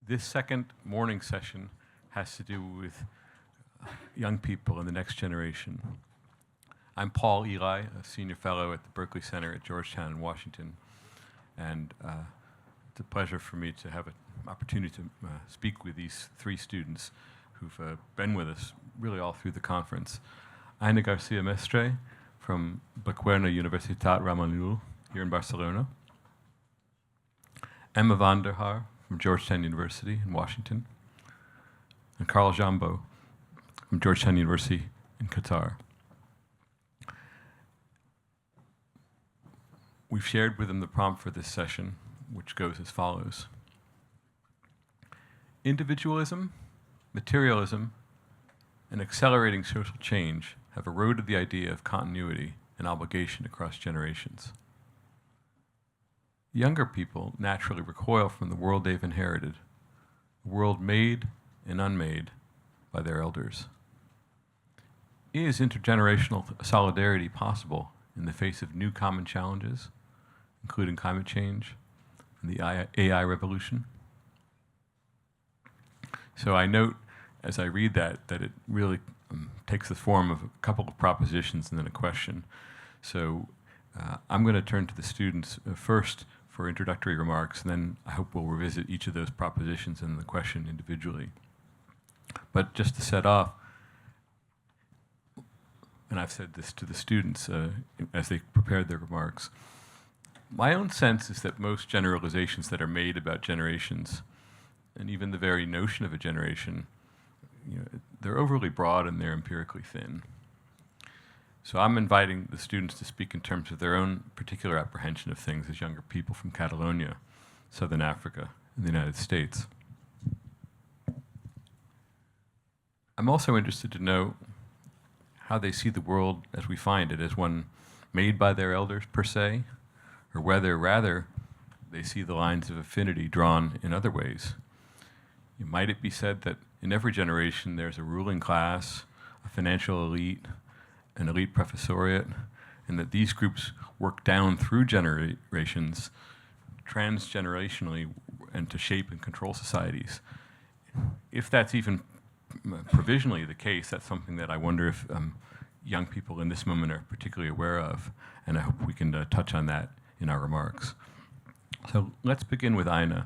This second morning session has to do with young people and the next generation. I'm Paul Eli, a senior fellow at the Berkeley Center at Georgetown in Washington, and it's a pleasure for me to have an opportunity to speak with these three students who've been with us really all through the conference. Aina Garcia Mestre from Baquerna Universitat Ramon here in Barcelona. Emma van der Haar from Georgetown University in Washington. And Carl Jambo from Georgetown University in Qatar. We've shared with them the prompt for this session, which goes as follows. Individualism, materialism, and accelerating social change have eroded the idea of continuity and obligation across generations. Younger people naturally recoil from the world they've inherited, a world made and unmade by their elders. Is intergenerational solidarity possible in the face of new common challenges, including climate change and the AI revolution? So I note, as I read that it really takes the form of a couple of propositions and then a question. So I'm going to turn to the students first for introductory remarks, and then I hope we'll revisit each of those propositions and the question individually. But just to set off, and I've said this to the students as they prepared their remarks, my own sense is that most generalizations that are made about generations, and even the very notion of a generation, they're overly broad and they're empirically thin. So I'm inviting the students to speak in terms of their own particular apprehension of things as younger people from Catalonia, Southern Africa, and the United States. I'm also interested to know how they see the world as we find it, as one made by their elders per se, or whether rather they see the lines of affinity drawn in other ways. Might it be said that in every generation there's a ruling class, a financial elite, an elite professoriate, and that these groups work down through generations, transgenerationally, and to shape and control societies? If that's even provisionally the case, that's something that I wonder if young people in this moment are particularly aware of, and I hope we can touch on that in our remarks. So let's begin with Aina.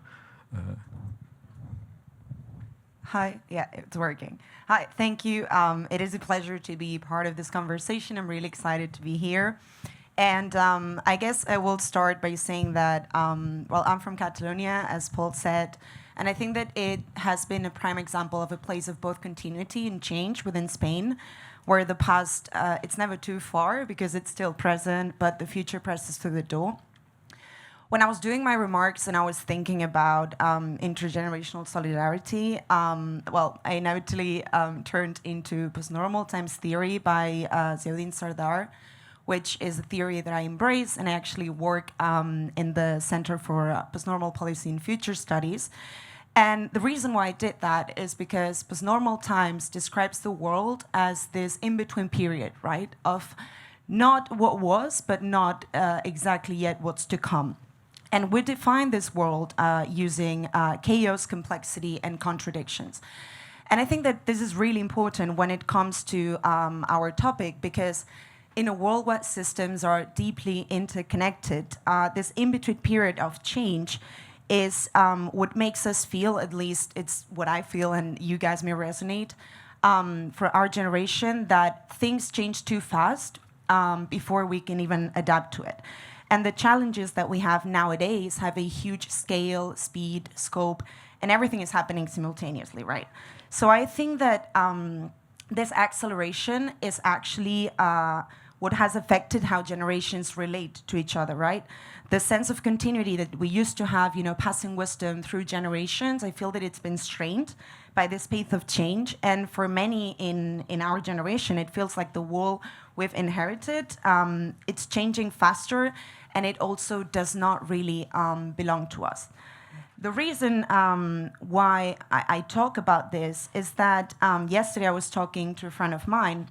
Hi, yeah, it's working. Hi, thank you. It is a pleasure to be part of this conversation. I'm really excited to be here. And I guess I will start by saying that, well, I'm from Catalonia, as Paul said, and I think that it has been a prime example of a place of both continuity and change within Spain, where the past, it's never too far because it's still present, but the future presses through the door. When I was doing my remarks and I was thinking about intergenerational solidarity, well, I inevitably turned into postnormal times theory by Ziauddin Sardar, which is a theory that I embrace, and I actually work in the Center for Postnormal Policy and Future Studies. And the reason why I did that is because postnormal times describes the world as this in-between period, right, of not what was, but not exactly yet what's to come. And we define this world using chaos, complexity, and contradictions. And I think that this is really important when it comes to our topic, because in a world where systems are deeply interconnected, this in-between period of change is what makes us feel, at least it's what I feel, and you guys may resonate, for our generation, that things change too fast before we can even adapt to it. And the challenges that we have nowadays have a huge scale, speed, scope, and everything is happening simultaneously, right? So I think that this acceleration is actually what has affected how generations relate to each other, right? The sense of continuity that we used to have, passing wisdom through generations, I feel that it's been strained by this pace of change. And for many in our generation, it feels like the world we've inherited, it's changing faster, and it also does not really belong to us. The reason why I talk about this is that yesterday I was talking to a friend of mine,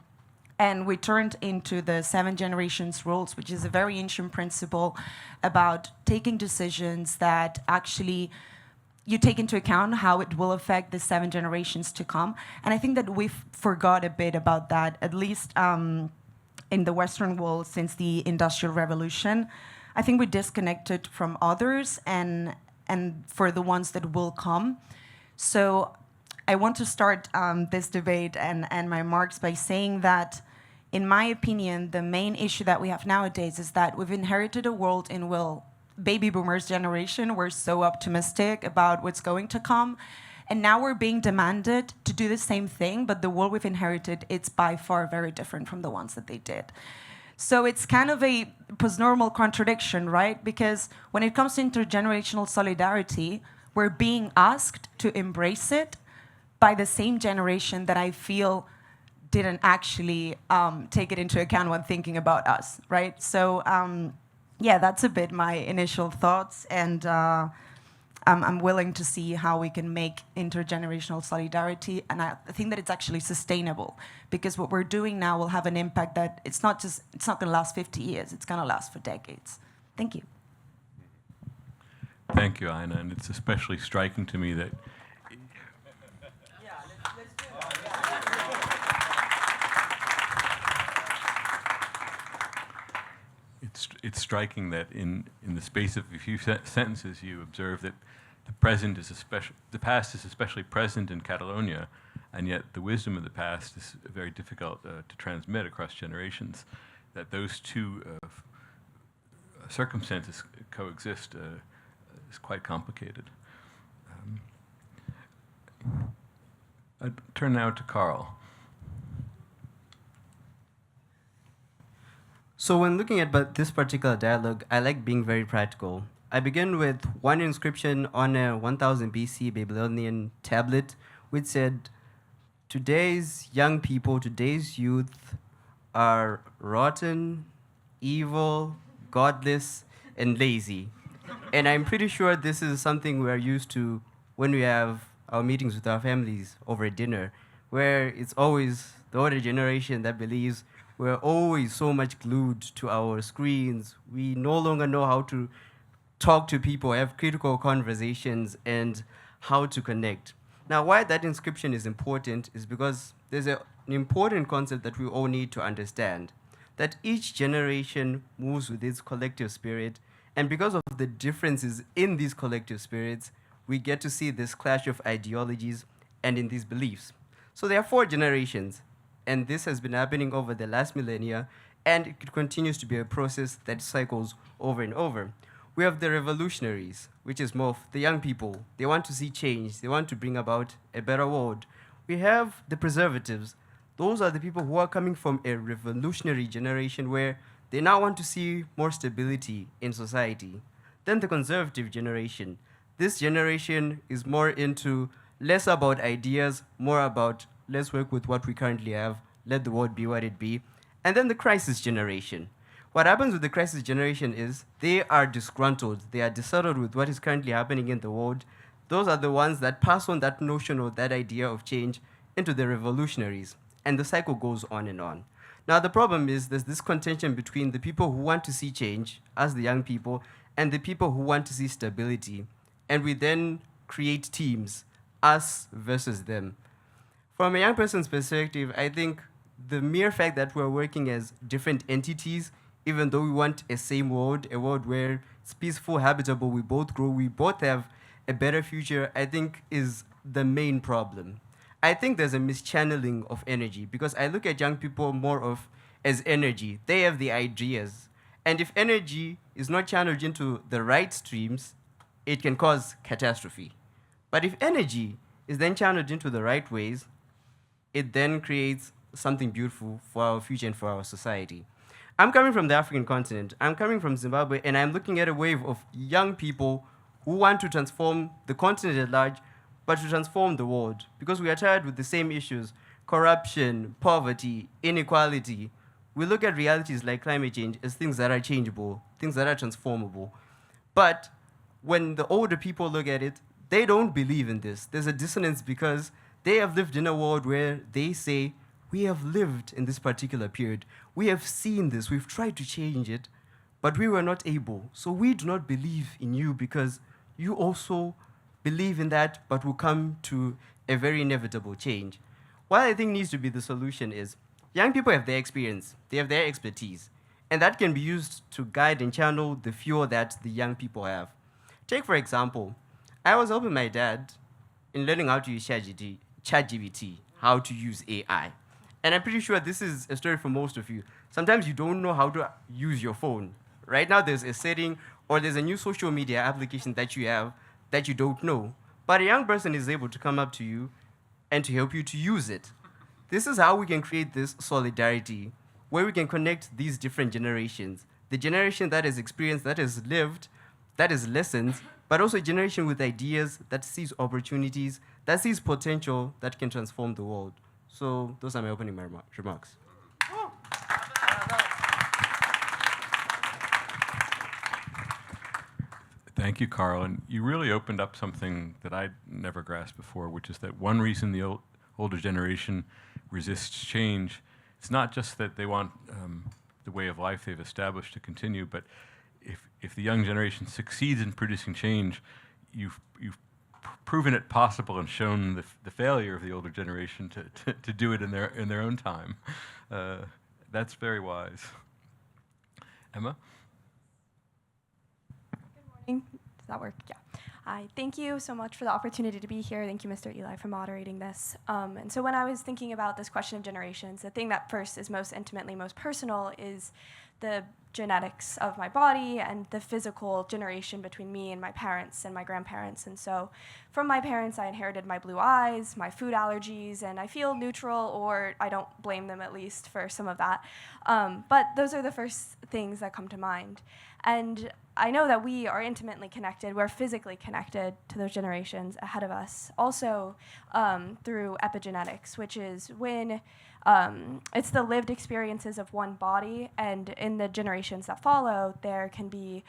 and we turned into the 7 generations rules, which is a very ancient principle about taking decisions that actually you take into account how it will affect the 7 generations to come. And I think that we've forgot a bit about that, at least in the Western world since the Industrial Revolution. I think we disconnected from others and for the ones that will come. So I want to start this debate and my remarks by saying that, in my opinion, the main issue that we have nowadays is that we've inherited a world in which baby boomers generation were so optimistic about what's going to come. And now we're being demanded to do the same thing, but the world we've inherited, it's by far very different from the ones that they did. So it's kind of a post-normal contradiction, right? Because when it comes to intergenerational solidarity, we're being asked to embrace it by the same generation that I feel didn't actually take it into account when thinking about us, right? So yeah, that's a bit my initial thoughts, and I'm willing to see how we can make intergenerational solidarity, and I think that it's actually sustainable, because what we're doing now will have an impact that it's not going to last 50 years, it's going to last for decades. Thank you. Thank you, Aina, and it's especially striking to me that it's striking that in the space of a few sentences you observe that the past is especially present in Catalonia, and yet the wisdom of the past is very difficult to transmit across generations. That those two circumstances coexist is quite complicated. I turn now to Carl. So when looking at this particular dialogue, I like being very practical. I begin with one inscription on a 1000 BC Babylonian tablet, which said, "Today's young people, today's youth are rotten, evil, godless, and lazy." And I'm pretty sure this is something we are used to when we have our meetings with our families over dinner, where it's always the older generation that believes we're always so much glued to our screens. We no longer know how to talk to people, have critical conversations, and how to connect. Now, why that inscription is important is because there's an important concept that we all need to understand, that each generation moves with its collective spirit, and because of the differences in these collective spirits, we get to see this clash of ideologies and in these beliefs. So there are 4 generations, and this has been happening over the last millennia, and it continues to be a process that cycles over and over. We have the revolutionaries, which is more of the young people. They want to see change. They want to bring about a better world. We have the preservatives. Those are the people who are coming from a revolutionary generation where they now want to see more stability in society. Then the conservative generation. This generation is more into less about ideas, more about let's work with what we currently have, let the world be what it be. And then the crisis generation. What happens with the crisis generation is they are disgruntled, they are dissatisfied with what is currently happening in the world. Those are the ones that pass on that notion or that idea of change into the revolutionaries. And the cycle goes on and on. Now the problem is there's this contention between the people who want to see change, as the young people, and the people who want to see stability. And we then create teams, us versus them. From a young person's perspective, I think the mere fact that we're working as different entities, even though we want a same world, a world where it's peaceful, habitable, we both grow, we both have a better future, I think is the main problem. I think there's a mischanneling of energy, because I look at young people more of as energy. They have the ideas. And if energy is not channeled into the right streams, it can cause catastrophe. But if energy is then channeled into the right ways, it then creates something beautiful for our future and for our society. I'm coming from the African continent. I'm coming from Zimbabwe, and I'm looking at a wave of young people who want to transform the continent at large, but to transform the world, because we are tired with the same issues: corruption, poverty, inequality. We look at realities like climate change as things that are changeable, things that are transformable. But when the older people look at it, they don't believe in this. There's a dissonance because they have lived in a world where they say, we have lived in this particular period. We have seen this. We've tried to change it, but we were not able. So we do not believe in you because you also believe in that, but will come to a very inevitable change. What I think needs to be the solution is young people have their experience, they have their expertise, and that can be used to guide and channel the fuel that the young people have. Take, for example, I was helping my dad in learning how to use ChatGPT, how to use AI. And I'm pretty sure this is a story for most of you. Sometimes you don't know how to use your phone. Right now, there's a setting or there's a new social media application that you have that you don't know. But a young person is able to come up to you and to help you to use it. This is how we can create this solidarity, where we can connect these different generations. The generation that has experienced, that has lived, that has lessons, but also a generation with ideas, that sees opportunities, that sees potential, that can transform the world. So those are my opening remarks. Thank you, Carl. And you really opened up something that I'd never grasped before, which is that one reason the older generation resists change, it's not just that they want the way of life they've established to continue, but if the young generation succeeds in producing change, you've proven it possible and shown the failure of the older generation to do it in their own time. That's very wise. Emma? Does that work? Yeah. Hi. Thank you so much for the opportunity to be here. Thank you, Mr. Eli, for moderating this. And so when I was thinking about this question of generations, the thing that first is most intimately, most personal is the genetics of my body and the physical generation between me and my parents and my grandparents. And so from my parents, I inherited my blue eyes, my food allergies, and I feel neutral, or I don't blame them at least for some of that. But those are the first things that come to mind. And I know that we are intimately connected. We're physically connected to those generations ahead of us. Also through epigenetics, which is when it's the lived experiences of one body, and in the generations that follow, there can be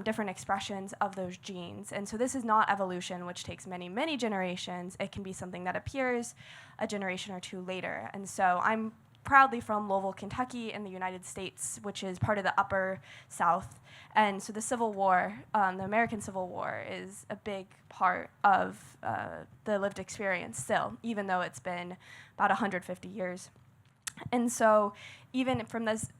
different expressions of those genes. And so this is not evolution, which takes many, many generations. It can be something that appears a generation or two later. And so I'm proudly from Louisville, Kentucky in the United States, which is part of the upper South. And so the Civil War, the American Civil War, is a big part of the lived experience still, even though it's been about 150 years. And so even from this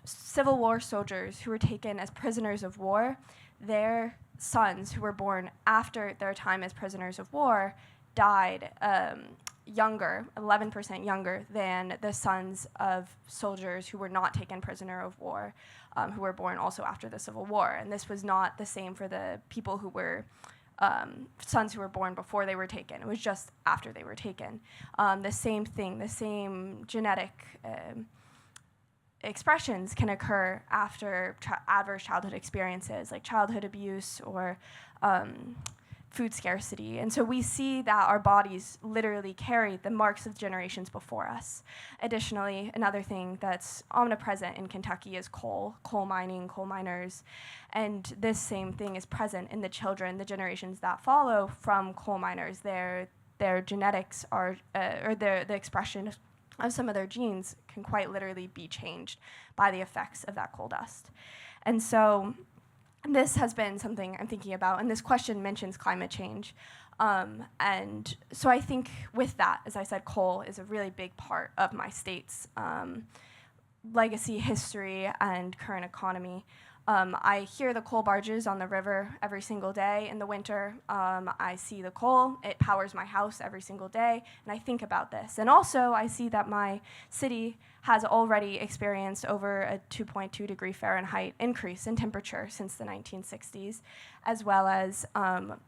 Civil War soldiers who were taken as prisoners of war, their sons who were born after their time as prisoners of war died younger, 11% younger than the sons of soldiers who were not taken prisoner of war, who were born also after the Civil War. And this was not the same for the people who were sons who were born before they were taken. It was just after they were taken. The same thing, the same genetic expressions can occur after adverse childhood experiences like childhood abuse or food scarcity. And so we see that our bodies literally carry the marks of generations before us. Additionally, another thing that's omnipresent in Kentucky is coal mining, coal miners. And this same thing is present in the children, the generations that follow from coal miners. Their genetics are, or the expression of some of their genes can quite literally be changed by the effects of that coal dust. And so this has been something I'm thinking about, and this question mentions climate change. And so I think with that, as I said, coal is a really big part of my state's legacy, history, and current economy. I hear the coal barges on the river every single day in the winter. I see the coal. It powers my house every single day, and I think about this. And also, I see that my city has already experienced over a 2.2 degree Fahrenheit increase in temperature since the 1960s, as well as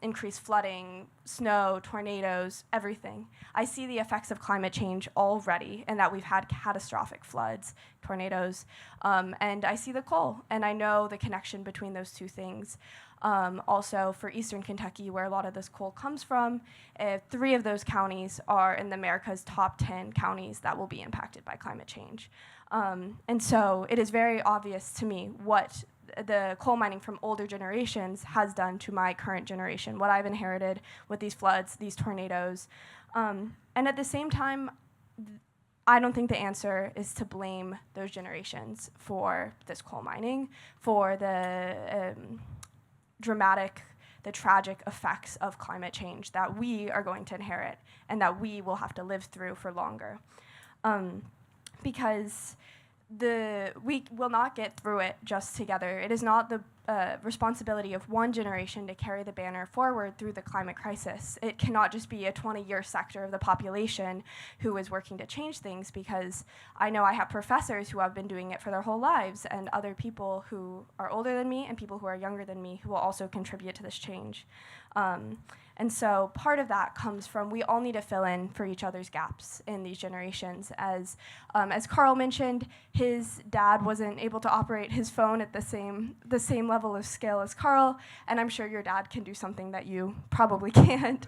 increased flooding, snow, tornadoes, everything. I see the effects of climate change already, and that we've had catastrophic floods, tornadoes, and I see the coal, and I know the connection between those two things. Also, for Eastern Kentucky, where a lot of this coal comes from, 3 of those counties are in America's top 10 counties that will be impacted by climate change. And so it is very obvious to me what the coal mining from older generations has done to my current generation, what I've inherited with these floods, these tornadoes. And at the same time, I don't think the answer is to blame those generations for this coal mining, for the the tragic effects of climate change that we are going to inherit and that we will have to live through for longer. Because we will not get through it just together. It is not the responsibility of one generation to carry the banner forward through the climate crisis. It cannot just be a 20-year sector of the population who is working to change things, because I know I have professors who have been doing it for their whole lives, and other people who are older than me and people who are younger than me who will also contribute to this change. And so part of that comes from we all need to fill in for each other's gaps in these generations. As Carl mentioned, his dad wasn't able to operate his phone at the same level of skill as Carl, and I'm sure your dad can do something that you probably can't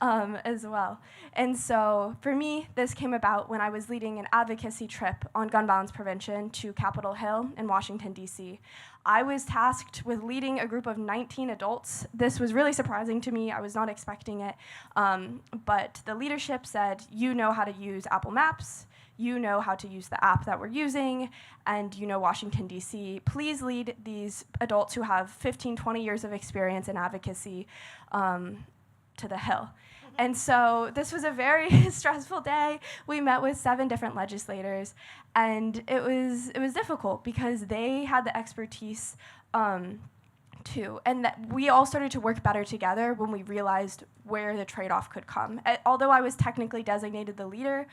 as well. And so for me, this came about when I was leading an advocacy trip on gun violence prevention to Capitol Hill in Washington, D.C. I was tasked with leading a group of 19 adults. This was really surprising to me. I was not expecting it. But the leadership said, you know how to use Apple Maps, you know how to use the app that we're using, and you know Washington, D.C. Please lead these adults who have 15, 20 years of experience in advocacy to the Hill. And so this was a very stressful day. We met with 7 different legislators, and it was difficult because they had the expertise too, and that we all started to work better together when we realized where the trade-off could come. Although I was technically designated the leader,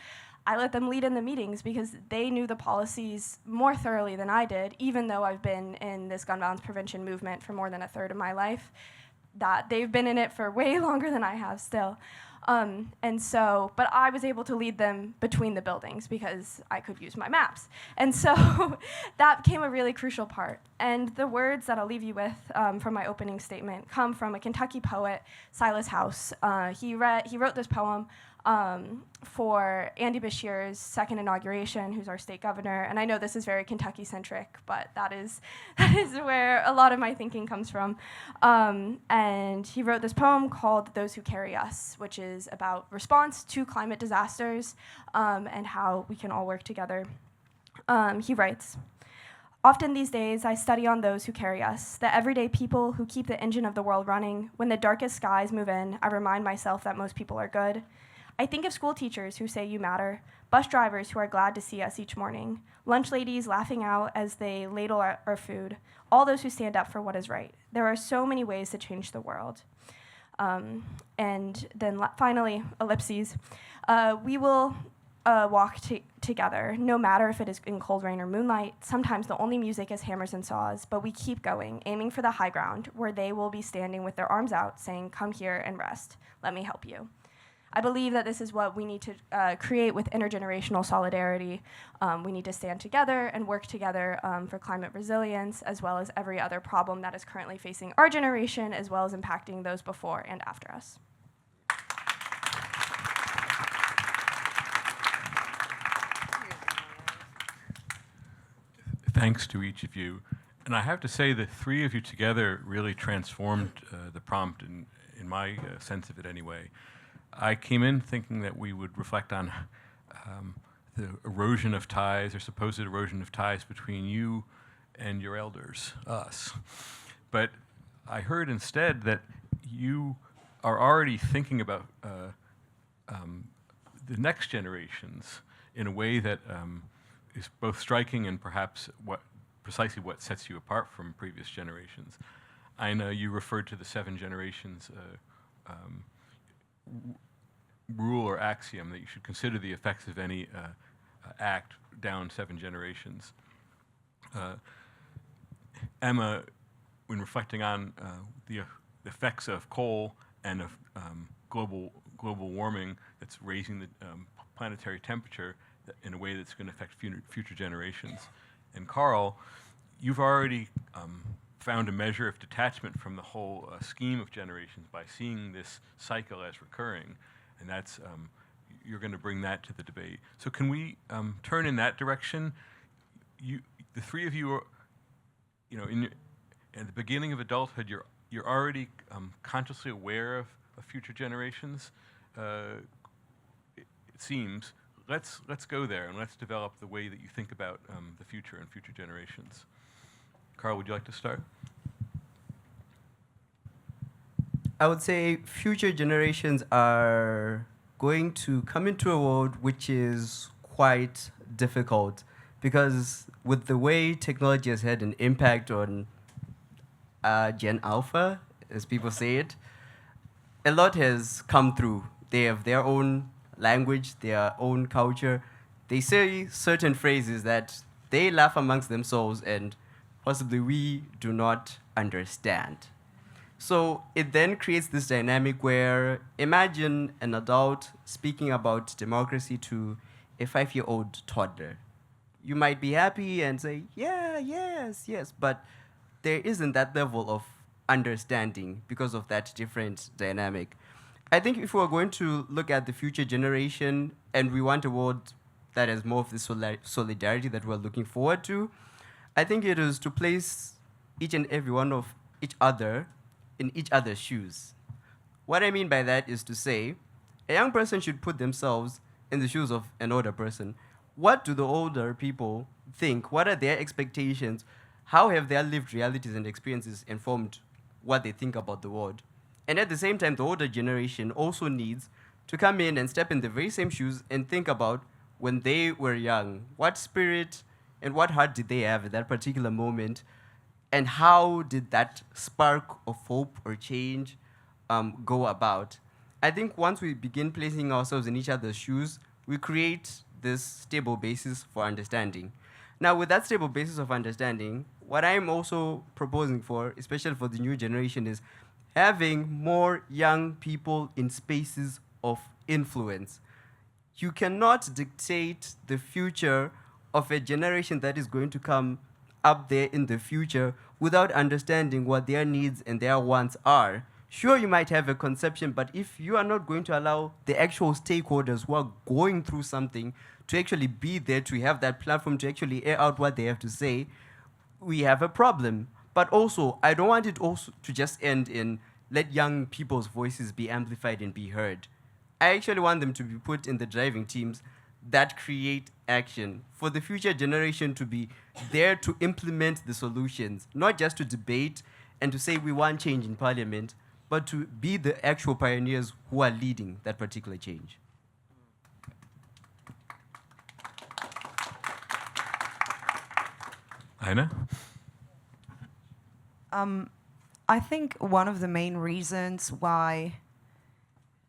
I let them lead in the meetings because they knew the policies more thoroughly than I did, even though I've been in this gun violence prevention movement for more than a third of my life. That they've been in it for way longer than I have still. But I was able to lead them between the buildings because I could use my maps. And so that became a really crucial part. And the words that I'll leave you with from my opening statement come from a Kentucky poet, Silas House. He wrote this poem for Andy Beshear's second inauguration, who's our state governor. And I know this is very Kentucky-centric, but that is where a lot of my thinking comes from. And he wrote this poem called Those Who Carry Us, which is about response to climate disasters and how we can all work together. He writes, "Often these days I study on those who carry us, the everyday people who keep the engine of the world running. When the darkest skies move in, I remind myself that most people are good. I think of school teachers who say you matter, bus drivers who are glad to see us each morning, lunch ladies laughing out as they ladle our food, all those who stand up for what is right. There are so many ways to change the world." And then finally, ellipses. We will walk together, no matter if it is in cold rain or moonlight. Sometimes the only music is hammers and saws, but we keep going, aiming for the high ground, where they will be standing with their arms out, saying, "Come here and rest. Let me help you." I believe that this is what we need to create with intergenerational solidarity. We need to stand together and work together for climate resilience, as well as every other problem that is currently facing our generation, as well as impacting those before and after us. Thanks to each of you. And I have to say the 3 of you together really transformed the prompt in my sense of it anyway. I came in thinking that we would reflect on the erosion of ties, or supposed erosion of ties between you and your elders, us. But I heard instead that you are already thinking about the next generations in a way that is both striking and perhaps precisely what sets you apart from previous generations. I know you referred to the 7 generations rule or axiom that you should consider the effects of any act down 7 generations. Emma, when reflecting on the effects of coal and of global warming that's raising the planetary temperature in a way that's going to affect future generations. And Carl, you've already found a measure of detachment from the whole scheme of generations by seeing this cycle as recurring. And that's, you're going to bring that to the debate. So can we turn in that direction? The 3 of you are, at the beginning of adulthood, you're already consciously aware of future generations. It seems. Let's go there and let's develop the way that you think about the future and future generations. Carl, would you like to start? I would say future generations are going to come into a world which is quite difficult because with the way technology has had an impact on Gen Alpha, as people say it, a lot has come through. They have their own language, their own culture. They say certain phrases that they laugh amongst themselves and possibly we do not understand. So it then creates this dynamic where imagine an adult speaking about democracy to a 5-year-old toddler. You might be happy and say, yeah, yes, yes, but there isn't that level of understanding because of that different dynamic. I think if we're going to look at the future generation and we want a world that has more of the solidarity that we're looking forward to, I think it is to place each and every one of each other in each other's shoes. What I mean by that is to say, a young person should put themselves in the shoes of an older person. What do the older people think? What are their expectations? How have their lived realities and experiences informed what they think about the world? And at the same time, the older generation also needs to come in and step in the very same shoes and think about when they were young. What spirit and what heart did they have at that particular moment? And how did that spark of hope or change go about? I think once we begin placing ourselves in each other's shoes, we create this stable basis for understanding. Now, with that stable basis of understanding, what I'm also proposing for, especially for the new generation, is having more young people in spaces of influence. You cannot dictate the future of a generation that is going to come up there in the future without understanding what their needs and their wants are. Sure, you might have a conception, but if you are not going to allow the actual stakeholders who are going through something to actually be there, to have that platform to actually air out what they have to say, we have a problem. But also, I don't want it also to just end in let young people's voices be amplified and be heard. I actually want them to be put in the driving teams that create action for the future generation to be there to implement the solutions, not just to debate and to say we want change in parliament, but to be the actual pioneers who are leading that particular change. Aina? I think one of the main reasons why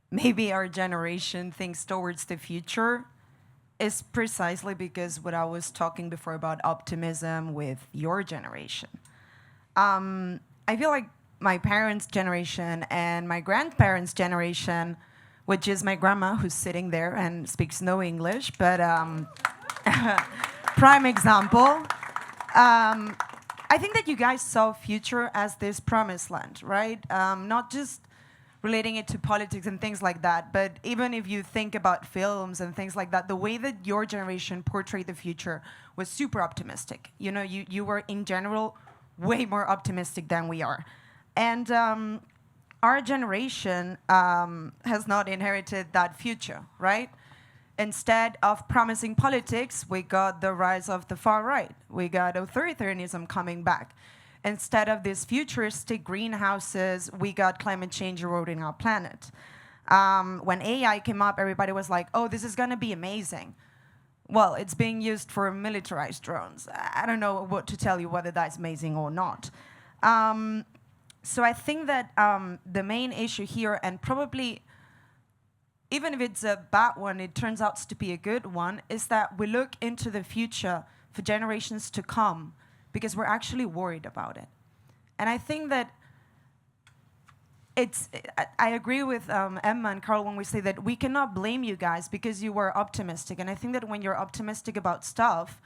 maybe our generation thinks towards the future is precisely because what I was talking before about optimism with your generation. I feel like my parents' generation and my grandparents' generation, which is my grandma who's sitting there and speaks no English, but prime example. I think that you guys saw future as this promised land, right? Not just relating it to politics and things like that, but even if you think about films and things like that, the way that your generation portrayed the future was super optimistic. You know, you were in general way more optimistic than we are. And our generation has not inherited that future, right? Instead of promising politics, we got the rise of the far right. We got authoritarianism coming back. Instead of these futuristic greenhouses, we got climate change eroding our planet. When AI came up, everybody was like, oh, this is going to be amazing. Well, it's being used for militarized drones. I don't know what to tell you, whether that's amazing or not. So I think that the main issue here, and probably even if it's a bad one, it turns out to be a good one, is that we look into the future for generations to come because we're actually worried about it. And I think that I agree with Emma and Carl when we say that we cannot blame you guys because you were optimistic. And I think that when you're optimistic about stuff,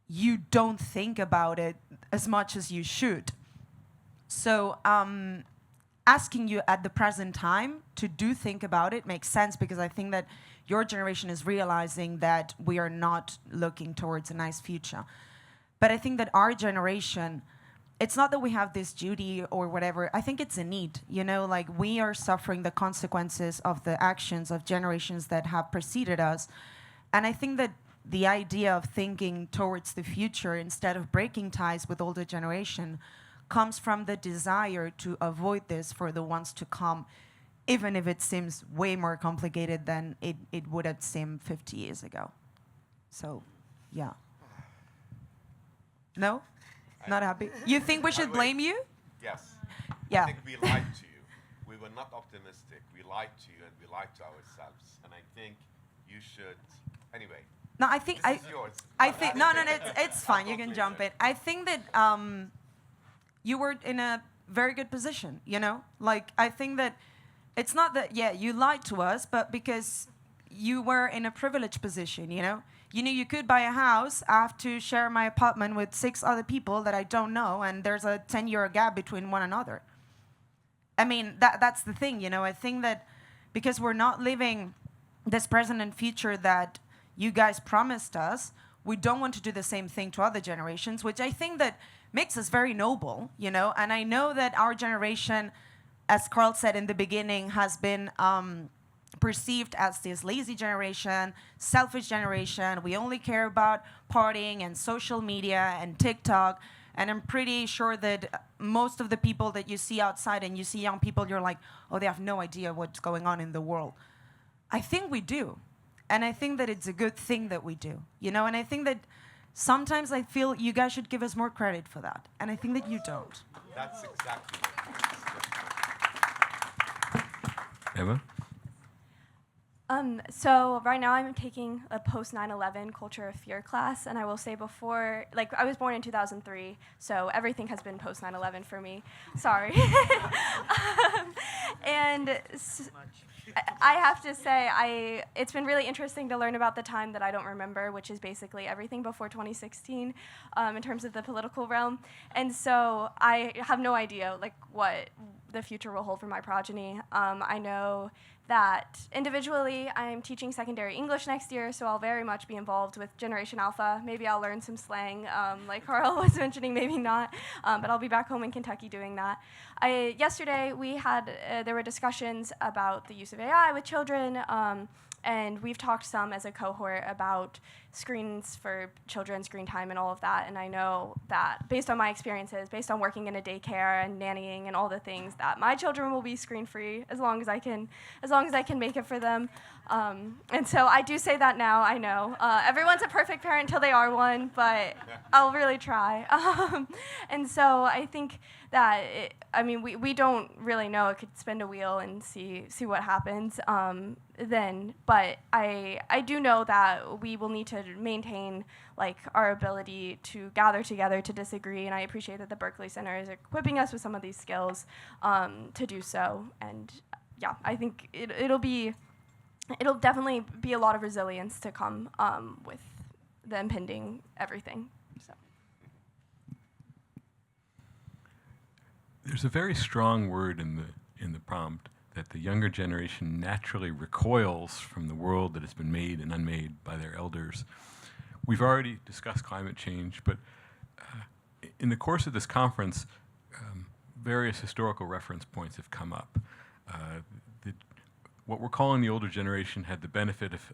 you don't think about it as much as you should. So asking you at the present time to do think about it makes sense because I think that your generation is realizing that we are not looking towards a nice future. But I think that our generation, it's not that we have this duty or whatever. I think it's a need. You know, like we are suffering the consequences of the actions of generations that have preceded us. And I think that the idea of thinking towards the future instead of breaking ties with older generation comes from the desire to avoid this for the ones to come, even if it seems way more complicated than it would have seemed 50 years ago. So, yeah. No? Not happy? You think we should blame you? Yes. Yeah. I think we lied to you. We were not optimistic. We lied to you and we lied to ourselves. And I think you should. Anyway. No, I think This is yours. I think no, it's fine. You can jump in. I think that you were in a very good position. You know, like I think that it's not that you lied to us, but because you were in a privileged position. You know, you knew you could buy a house. I have to share my apartment with 6 other people that I don't know, and there's a 10-year gap between one another. I mean, that's the thing. You know, I think that because we're not living this present and future that you guys promised us, we don't want to do the same thing to other generations, which I think that makes us very noble, you know. And I know that our generation, as Carl said in the beginning, has been perceived as this lazy generation, selfish generation. We only care about partying and social media and TikTok. And I'm pretty sure that most of the people that you see outside and you see young people, you're like, oh, they have no idea what's going on in the world. I think we do. And I think that it's a good thing that we do, you know. And I think that sometimes I feel you guys should give us more credit for that. And I think that you don't. That's exactly it. Emma? So right now I'm taking a post 9/11 culture of fear class, and I will say before, like I was born in 2003, so everything has been post 9/11 for me. Sorry. I have to say, it's been really interesting to learn about the time that I don't remember, which is basically everything before 2016, in terms of the political realm. And so I have no idea like what the future will hold for my progeny. I know that individually I'm teaching secondary English next year, so I'll very much be involved with Generation Alpha. Maybe I'll learn some slang, like Carl was mentioning, maybe not, but I'll be back home in Kentucky doing that. Yesterday we had, there were discussions about the use of AI with children, and we've talked some as a cohort about screens for children, screen time, and all of that. And I know that based on my experiences, based on working in a daycare and nannying and all the things, that my children will be screen-free as long as I can make it for them. And so I do say that now. I know everyone's a perfect parent until they are one, but I'll really try. And so I think that we don't really know. I could spin a wheel and see what happens then. But I do know that we will need to maintain like our ability to gather together to disagree, and I appreciate that the Berkeley Center is equipping us with some of these skills to do so. And yeah, I think it'll definitely be a lot of resilience to come with the impending everything. So. There's a very strong word in the prompt that the younger generation naturally recoils from the world that has been made and unmade by their elders. We've already discussed climate change, but in the course of this conference, various historical reference points have come up. What we're calling the older generation had the benefit of,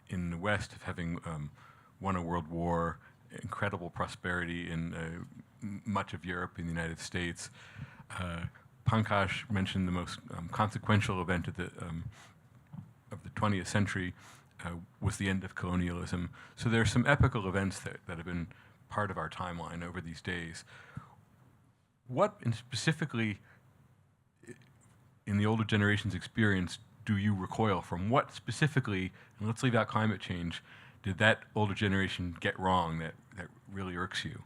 in the West, of having won a world war, incredible prosperity in much of Europe, in the United States. Pankaj mentioned the most consequential event of the 20th century was the end of colonialism. So there are some epical events that have been part of our timeline over these days. What specifically, in the older generation's experience, do you recoil from? What specifically, and let's leave out climate change, did that older generation get wrong that really irks you?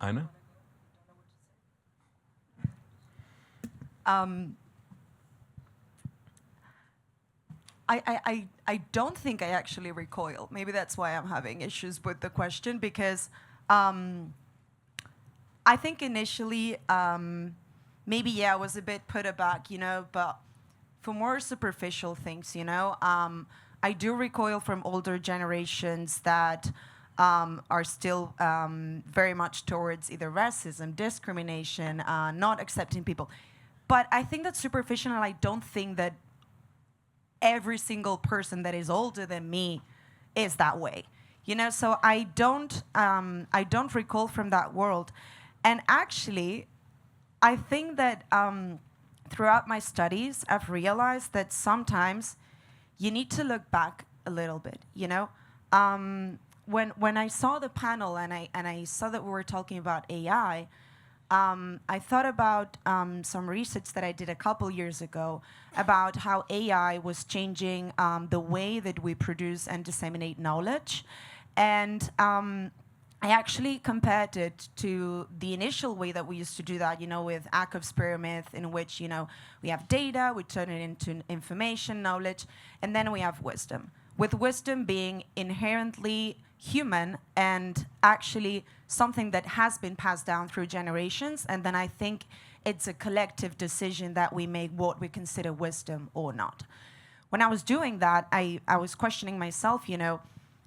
Ina? I don't think I actually recoil. Maybe that's why I'm having issues with the question, because I think initially, maybe, I was a bit put aback, you know, but for more superficial things, you know, I do recoil from older generations that are still very much towards either racism, discrimination, not accepting people. But I think that's superficial, and I don't think that every single person that is older than me is that way. So I don't recall from that world. And actually, I think that throughout my studies, I've realized that sometimes you need to look back a little bit. When I saw the panel and I saw that we were talking about AI, I thought about some research that I did a couple years ago about how AI was changing the way that we produce and disseminate knowledge. And I actually compared it to the initial way that we used to do that, with Akhov's pyramid, in which, we have data, we turn it into information, knowledge, and then we have wisdom. With wisdom being inherently human and actually something that has been passed down through generations, and then I think it's a collective decision that we make what we consider wisdom or not. When I was doing that, I was questioning myself,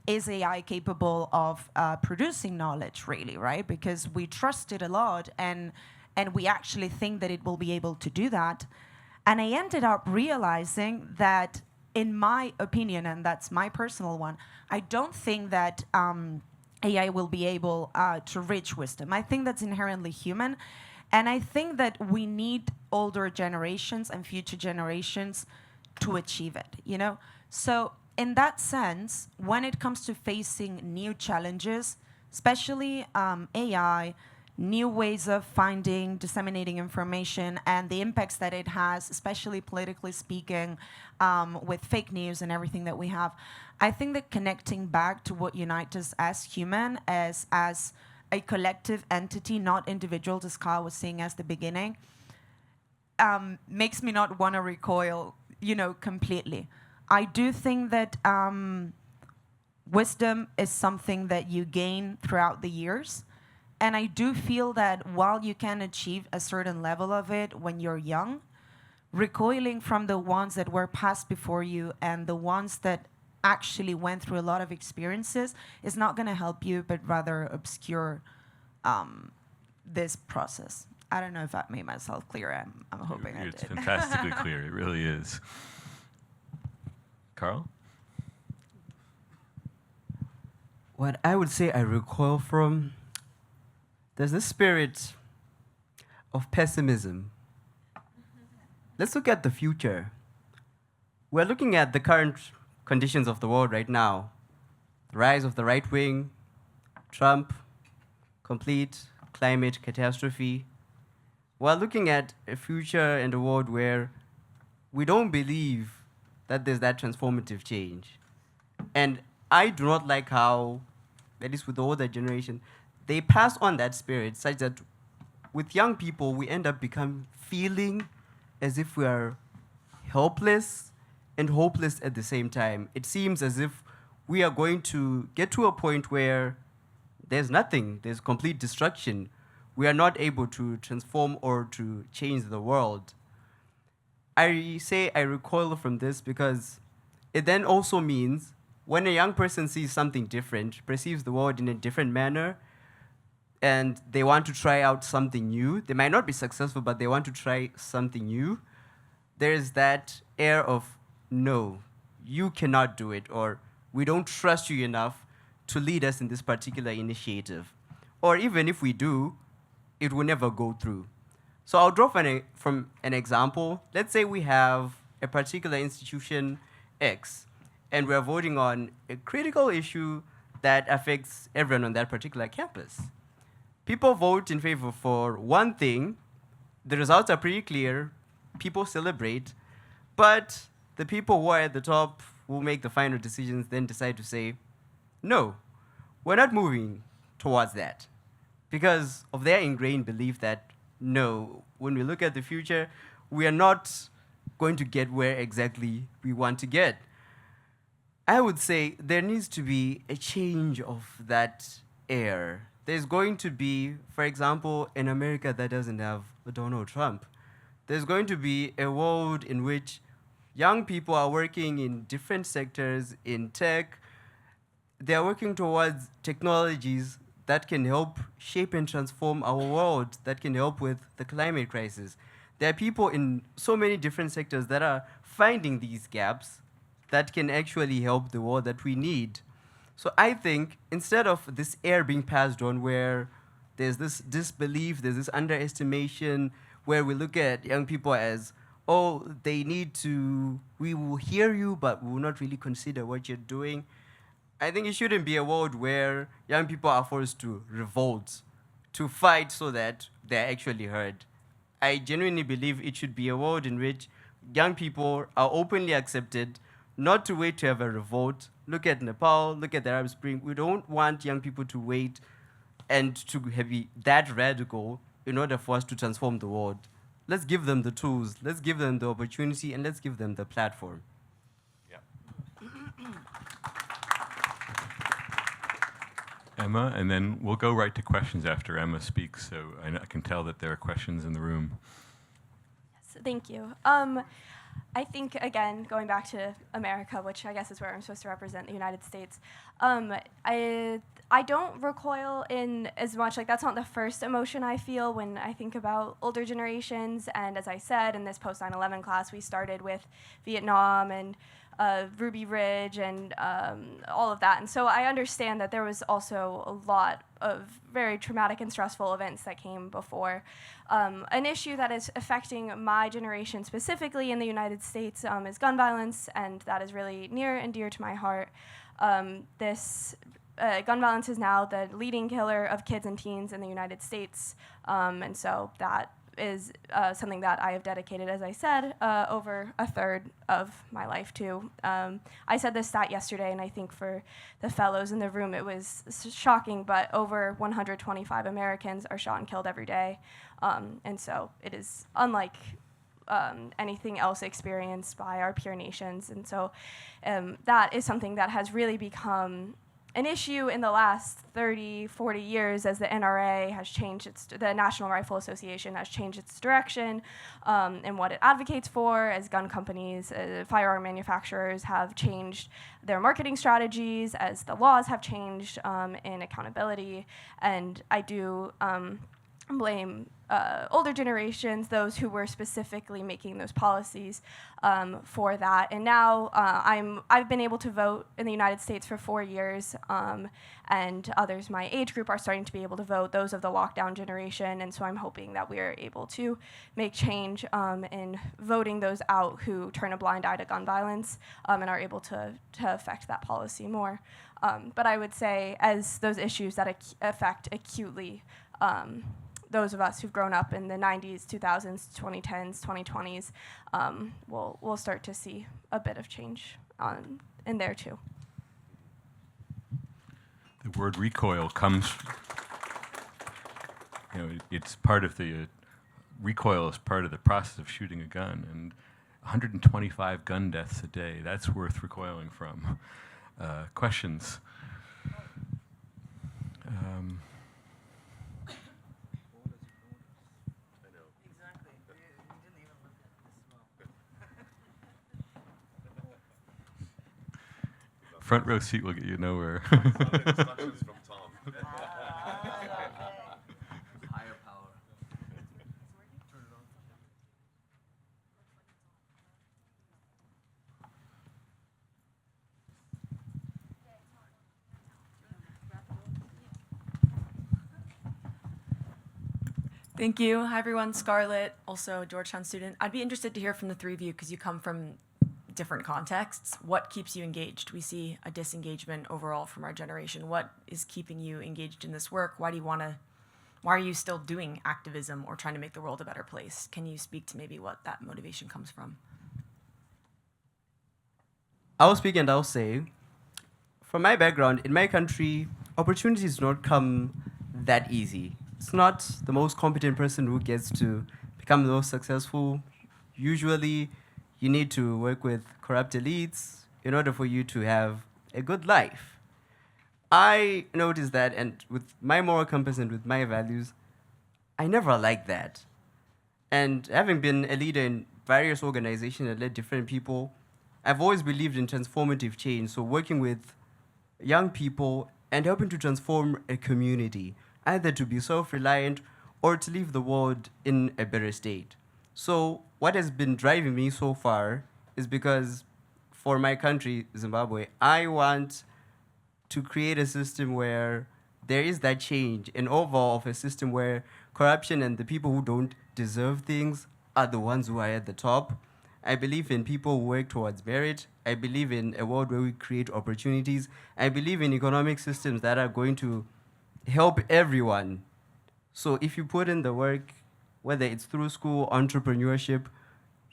is AI capable of producing knowledge, really, right? Because we trust it a lot, and we actually think that it will be able to do that. And I ended up realizing that, in my opinion, and that's my personal one, I don't think that AI will be able to reach wisdom. I think that's inherently human. And I think that we need older generations and future generations to achieve it, So in that sense, when it comes to facing new challenges, especially AI, new ways of finding, disseminating information, and the impacts that it has, especially politically speaking, with fake news and everything that we have, I think that connecting back to what unites us as human, as a collective entity, not individual, as Carl was saying at the beginning, makes me not want to recoil, completely. I do think that wisdom is something that you gain throughout the years. And I do feel that while you can achieve a certain level of it when you're young, recoiling from the ones that were passed before you and the ones that actually went through a lot of experiences is not going to help you, but rather obscure this process. I don't know if that made myself clear. I'm hoping I did. It's fantastically clear. It really is. Carl? What I would say I recoil from, there's this spirit of pessimism. Let's look at the future. We're looking at the current conditions of the world right now. The rise of the right wing, Trump, complete climate catastrophe. We're looking at a future and a world where we don't believe that there's that transformative change. And I do not like how, at least with the older generation, they pass on that spirit such that with young people, we end up feeling as if we are helpless and hopeless at the same time. It seems as if we are going to get to a point where there's nothing, there's complete destruction. We are not able to transform or to change the world. I say I recoil from this because it then also means when a young person sees something different, perceives the world in a different manner, and they want to try out something new, they might not be successful, but they want to try something new, there's that air of, no, you cannot do it, or we don't trust you enough to lead us in this particular initiative. Or even if we do, it will never go through. So I'll draw from an example. Let's say we have a particular institution X, and we're voting on a critical issue that affects everyone on that particular campus. People vote in favor for one thing, the results are pretty clear, people celebrate, but the people who are at the top who make the final decisions then decide to say, no, we're not moving towards that, because of their ingrained belief that, no, when we look at the future, we are not going to get where exactly we want to get. I would say there needs to be a change of that air. There's going to be, for example, an America that doesn't have a Donald Trump. There's going to be a world in which young people are working in different sectors, in tech. They're working towards technologies that can help shape and transform our world, that can help with the climate crisis. There are people in so many different sectors that are finding these gaps, that can actually help the world that we need. So I think instead of this air being passed on where there's this disbelief, there's this underestimation, where we look at young people as, oh, they need to, we will hear you, but we will not really consider what you're doing. I think it shouldn't be a world where young people are forced to revolt, to fight so that they're actually heard. I genuinely believe it should be a world in which young people are openly accepted, not to wait to have a revolt. Look at Nepal, look at the Arab Spring. We don't want young people to wait and to be that radical in order for us to transform the world. Let's give them the tools, let's give them the opportunity, and let's give them the platform. Yeah. Emma, and then we'll go right to questions after Emma speaks, so I can tell that there are questions in the room. Yes, thank you. I think, again, going back to America, which I guess is where I'm supposed to represent the United States, I don't recoil in as much, like that's not the first emotion I feel when I think about older generations. And as I said, in this post 9/11 class, we started with Vietnam and Ruby Ridge and all of that. And so I understand that there was also a lot of very traumatic and stressful events that came before. An issue that is affecting my generation specifically in the United States is gun violence, and that is really near and dear to my heart. Gun violence is now the leading killer of kids and teens in the United States, and so that is something that I have dedicated, as I said, over a third of my life to. I said this stat yesterday, and I think for the fellows in the room it was shocking, but over 125 Americans are shot and killed every day, and so it is unlike anything else experienced by our peer nations, and so that is something that has really become an issue in the last 30, 40 years as the NRA has changed the National Rifle Association has changed its direction and what it advocates for, as gun companies, firearm manufacturers have changed their marketing strategies, as the laws have changed in accountability. And I do blame older generations, those who were specifically making those policies for that. And now I've been able to vote in the United States for 4 years, and others my age group are starting to be able to vote, those of the lockdown generation. And so I'm hoping that we are able to make change in voting those out who turn a blind eye to gun violence and are able to affect that policy more. But I would say, as those issues that affect acutely those of us who've grown up in the 90s, 2000s, 2010s, 2020s, we'll start to see a bit of change in there too. The word recoil comes, it's part of the, recoil is part of the process of shooting a gun, and 125 gun deaths a day, that's worth recoiling from. Questions? Front row seat will get you nowhere. Instructions from Tom. Higher power. Thank you. Hi, everyone. Scarlett, also a Georgetown student. I'd be interested to hear from the three of you because you come from different contexts. What keeps you engaged? We see a disengagement overall from our generation. What is keeping you engaged in this work? Why are you still doing activism or trying to make the world a better place? Can you speak to maybe what that motivation comes from? I'll speak and I'll say, from my background, in my country, opportunities do not come that easy. It's not the most competent person who gets to become the most successful. Usually, you need to work with corrupt elites in order for you to have a good life. I noticed that, and with my moral compass and with my values, I never liked that. And having been a leader in various organizations and led different people, I've always believed in transformative change. So working with young people and helping to transform a community, either to be self-reliant or to leave the world in a better state. So what has been driving me so far is because for my country, Zimbabwe, I want to create a system where there is that change, an overhaul of a system where corruption and the people who don't deserve things are the ones who are at the top. I believe in people who work towards merit. I believe in a world where we create opportunities. I believe in economic systems that are going to help everyone. So if you put in the work, whether it's through school, entrepreneurship,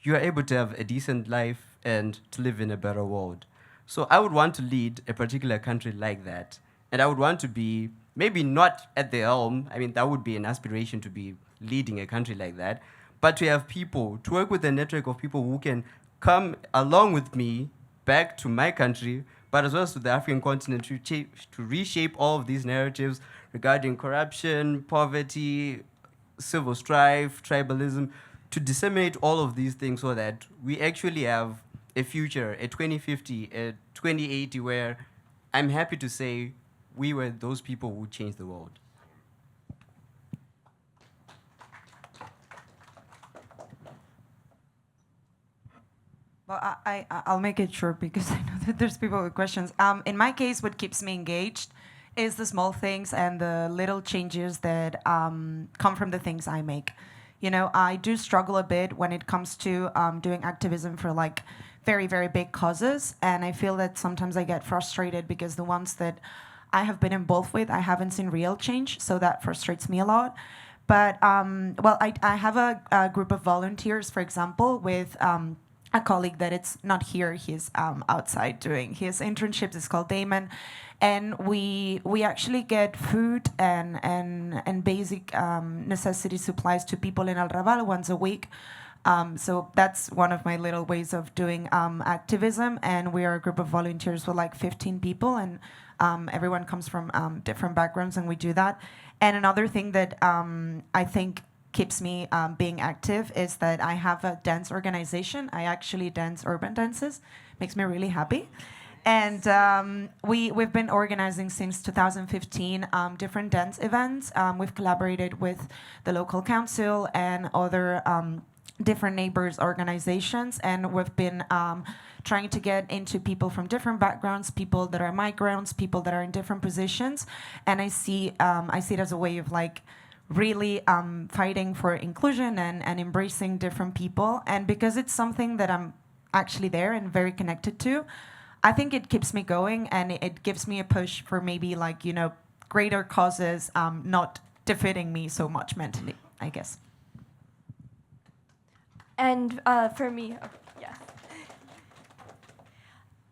you are able to have a decent life and to live in a better world. So I would want to lead a particular country like that. And I would want to be, maybe not at the helm, I mean, that would be an aspiration to be leading a country like that, but to have people, to work with a network of people who can come along with me back to my country, but as well as to the African continent to reshape all of these narratives regarding corruption, poverty, civil strife, tribalism, to disseminate all of these things so that we actually have a future, a 2050, a 2080, where I'm happy to say we were those people who changed the world. Well, I'll make it short because I know that there's people with questions. In my case, what keeps me engaged is the small things and the little changes that come from the things I make. You know, I do struggle a bit when it comes to doing activism for like very, very big causes. And I feel that sometimes I get frustrated because the ones that I have been involved with, I haven't seen real change. So that frustrates me a lot. But, well, I have a group of volunteers, for example, with a colleague that it's not here, he's outside doing his internships. It's called Damon. And we actually get food and basic necessity supplies to people in El Raval once a week. So that's one of my little ways of doing activism. And we are a group of volunteers with like 15 people, and everyone comes from different backgrounds, and we do that. And another thing that I think keeps me being active is that I have a dance organization. I actually dance urban dances. Makes me really happy. And we've been organizing since 2015 different dance events. We've collaborated with the local council and other different neighbors organizations, and we've been trying to get into people from different backgrounds, people that are migrants, people that are in different positions. And I see it as a way of like really fighting for inclusion and embracing different people. And because it's something that I'm actually there and very connected to, I think it keeps me going, and it gives me a push for maybe like, you know, greater causes not defeating me so much mentally, I guess. And for me, yes.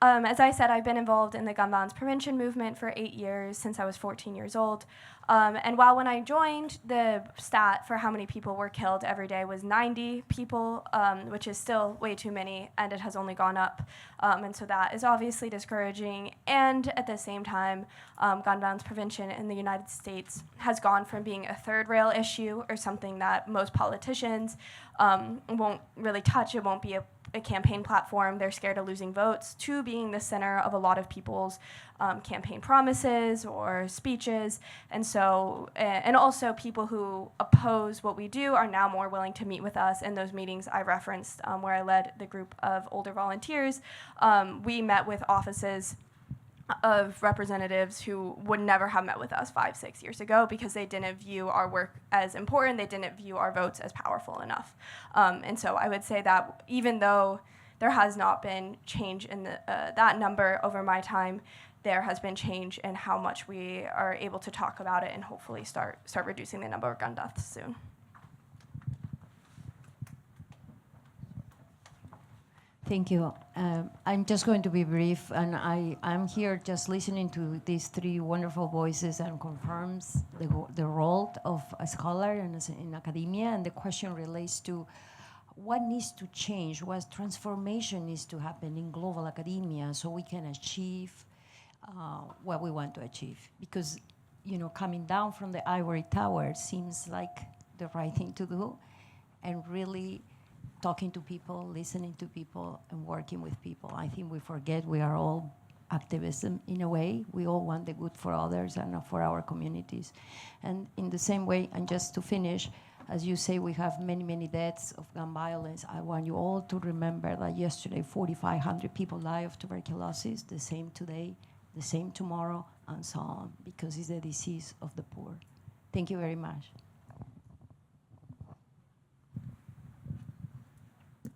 As I said, I've been involved in the gun violence prevention movement for 8 years, since I was 14 years old. And while when I joined, the stat for how many people were killed every day was 90 people, which is still way too many, and it has only gone up. And so that is obviously discouraging. And at the same time, gun violence prevention in the United States has gone from being a third rail issue, or something that most politicians won't really touch. It won't be a campaign platform. They're scared of losing votes, to being the center of a lot of people's campaign promises or speeches. And so, and also people who oppose what we do are now more willing to meet with us. In those meetings I referenced, where I led the group of older volunteers, we met with offices of representatives who would never have met with us 5-6 years ago, because they didn't view our work as important. They didn't view our votes as powerful enough. And so I would say that even though there has not been change in that number over my time, there has been change in how much we are able to talk about it, and hopefully start reducing the number of gun deaths soon. Thank you. I'm just going to be brief, and I'm here just listening to these three wonderful voices, and confirms the role of a scholar and in academia. And the question relates to what needs to change, what transformation needs to happen in global academia so we can achieve what we want to achieve. Because, you know, coming down from the ivory tower seems like the right thing to do, and really talking to people, listening to people, and working with people. I think we forget we are all activism in a way. We all want the good for others and for our communities. And in the same way, and just to finish, As you say, we have many, many deaths of gun violence. I want you all to remember that yesterday 4,500 people died of tuberculosis, the same today, the same tomorrow, and so on, because it's the disease of the poor. Thank you very much.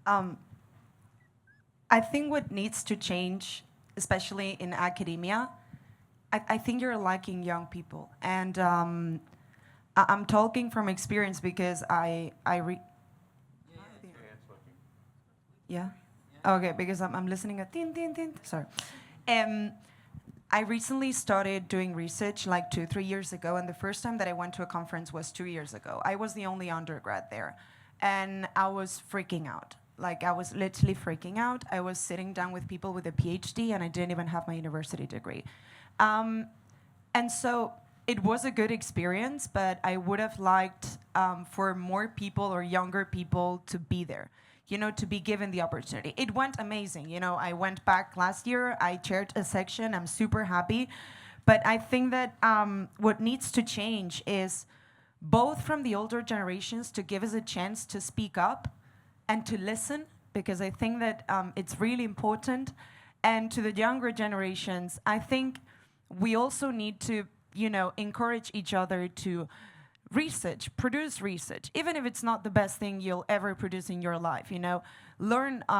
I think what needs to change, especially in academia, I think you're lacking young people. And I'm talking from experience because Yeah? Okay, because I'm listening at tin, tin, tin. Sorry. I recently started doing research like 2-3 years ago, and the first time that I went to a conference was 2 years ago. I was the only undergrad there, and I was freaking out. Like, I was literally freaking out. I was sitting down with people with a PhD, and I didn't even have my university degree. And so it was a good experience, but I would have liked for more people or younger people to be there, you know, to be given the opportunity. It went amazing. You know, I went back last year, I chaired a section, I'm super happy. But I think that what needs to change is both from the older generations to give us a chance to speak up and to listen, because I think that it's really important. And to the younger generations, I think we also need to, you know, encourage each other to produce research, even if it's not the best thing you'll ever produce in your life, you know. Learn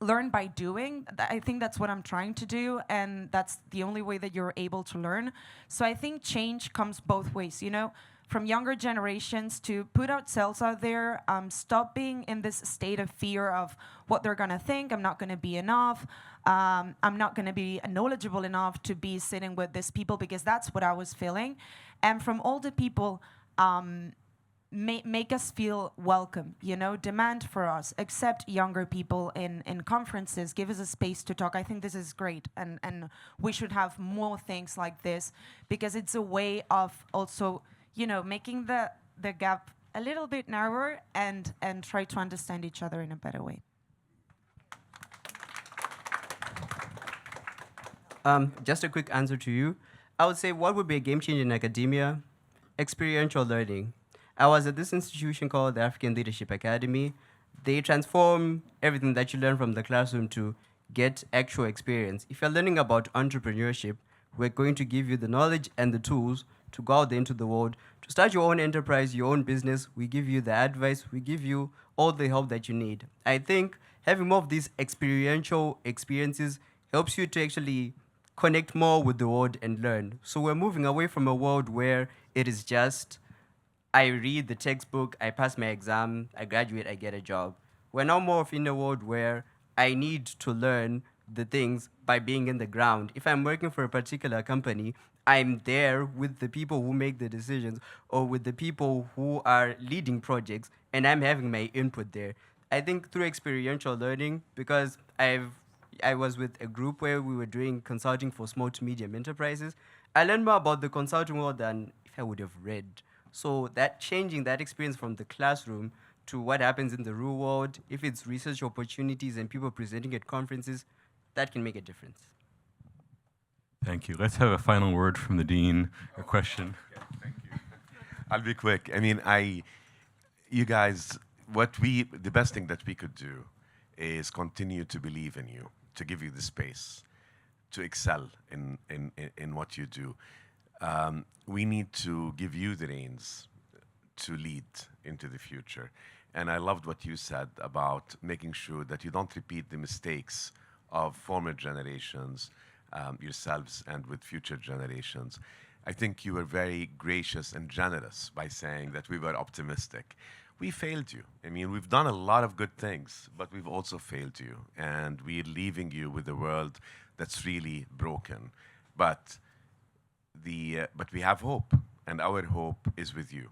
by doing. I think that's what I'm trying to do, and that's the only way that you're able to learn. So I think change comes both ways, you know, from younger generations to put ourselves out there, stop being in this state of fear of what they're gonna think, I'm not gonna be enough, I'm not gonna be knowledgeable enough to be sitting with these people, because that's what I was feeling. And from older people, make us feel welcome, you know, demand for us, accept younger people in conferences, give us a space to talk. I think this is great, and we should have more things like this, because it's a way of also, you know, making the gap a little bit narrower and try to understand each other in a better way. Just a quick answer to you. I would say what would be a game changer in academia? Experiential learning. I was at this institution called the African Leadership Academy. They transform everything that you learn from the classroom to get actual experience. If you're learning about entrepreneurship, we're going to give you the knowledge and the tools to go out there into the world, to start your own enterprise, your own business. We give you the advice, we give you all the help that you need. I think having more of these experiential experiences helps you to actually connect more with the world and learn. So we're moving away from a world where it is just, I read the textbook, I pass my exam, I graduate, I get a job. We're now more of in a world where I need to learn the things by being in the ground. If I'm working for a particular company, I'm there with the people who make the decisions or with the people who are leading projects, and I'm having my input there. I think through experiential learning, because I was with a group where we were doing consulting for small to medium enterprises, I learned more about the consulting world than if I would have read. So that changing that experience from the classroom to what happens in the real world, if it's research opportunities and people presenting at conferences, that can make a difference. Thank you. Let's have a final word from the Dean, a question. Okay, thank you. I'll be quick. I mean, you guys, the best thing that we could do is continue to believe in you, to give you the space to excel in what you do. We need to give you the reins to lead into the future. And I loved what you said about making sure that you don't repeat the mistakes of former generations, yourselves, and with future generations. I think you were very gracious and generous by saying that we were optimistic. We failed you. I mean, we've done a lot of good things, but we've also failed you. And we're leaving you with a world that's really broken. But we have hope, and our hope is with you,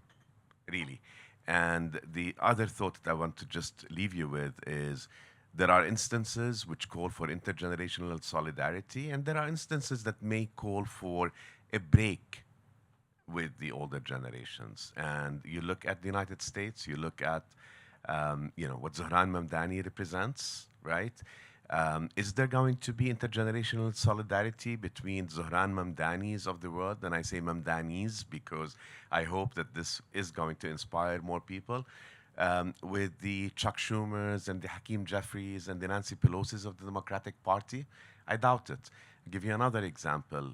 really. And the other thought that I want to just leave you with is there are instances which call for intergenerational solidarity, and there are instances that may call for a break with the older generations. And you look at the United States, you look at what Zohran Mamdani represents, right? Is there going to be intergenerational solidarity between Zohran Mamdanis of the world? And I say Mamdanis because I hope that this is going to inspire more people. With the Chuck Schumers and the Hakeem Jeffries and the Nancy Pelosi's of the Democratic Party? I doubt it. I'll give you another example.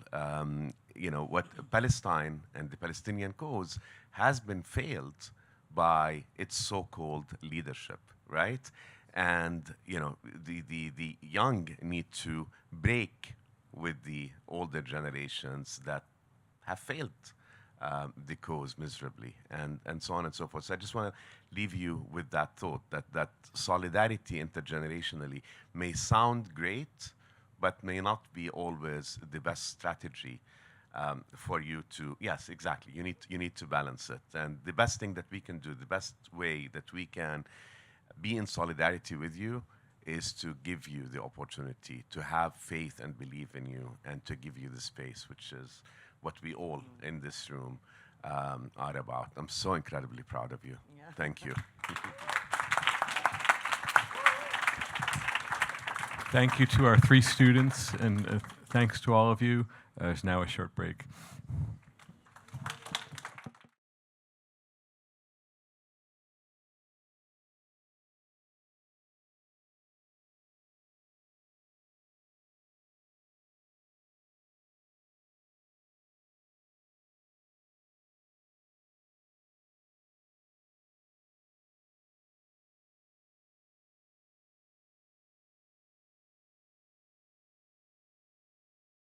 What Palestine and the Palestinian cause has been failed by its so-called leadership, right? And the young need to break with the older generations that have failed the cause miserably, and so on and so forth. So I just want to leave you with that thought that solidarity intergenerationally may sound great, but may not be always the best strategy for you to. Yes, exactly. You need to balance it, and the best thing that we can do, the best way that we can be in solidarity with you, is to give you the opportunity to have faith and believe in you, and to give you the space, which is what we all in this room are about. I'm so incredibly proud of you. Yeah. Thank you. Thank you to our 3 students, and thanks to all of you. There's now a short break.